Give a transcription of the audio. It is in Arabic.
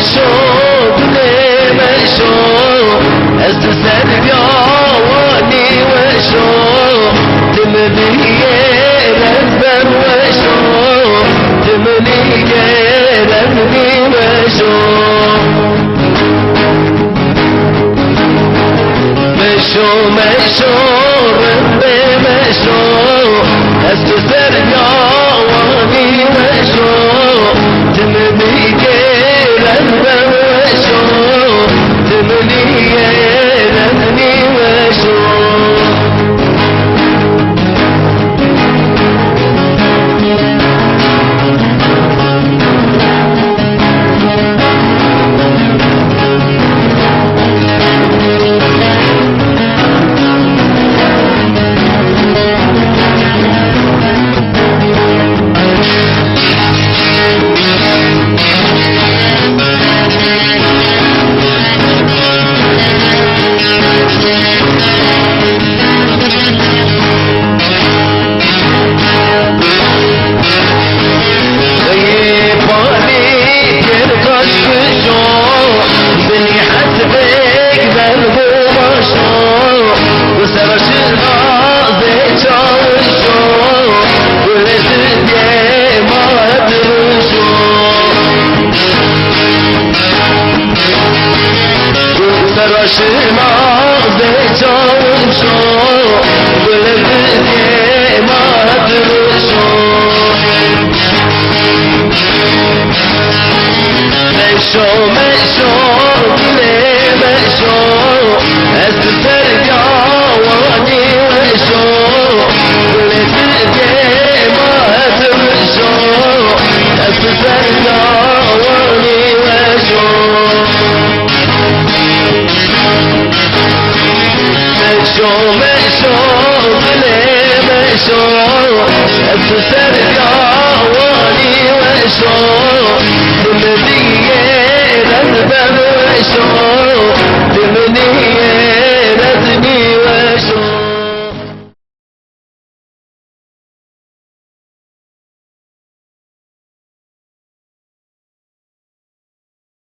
مشو دلي مشو أستسر بيواني وشو تملي رزبر وشو تملي رزبي وشو مشو مشو ربي مشو أستسر بيواني وشو تملي رزبر وشو تملي رزبي وشو Şıma zeçan şo Gülüzye madru şo Meşo meşo Gülü meşo Estüser yavani meşo Gülüzye madru şo Estüser yavani meşo مشو مشو دلي مشو